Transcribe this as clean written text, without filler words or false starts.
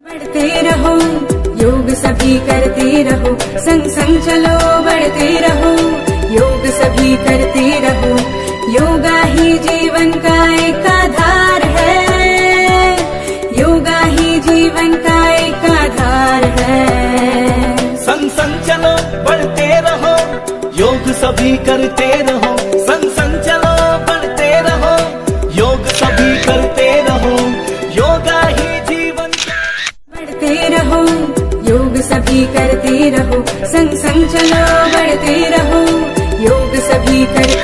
बढ़ते रहो, योग सभी करते रहो, संग संग चलो बढ़ते रहो, योग सभी करते रहो, योगा ही जीवन का एक आधार है, योगा ही जीवन का एक आधार है। संग संग चलो बढ़ते रहो, योग सभी करते रहो, संग संग चलो बढ़ते रहो, योग सभी करते रहो, योगा ही जीवन बढ़ते रहो, योग सभी करते रहो, संग संग चलो बढ़ते रहो, योग सभी करते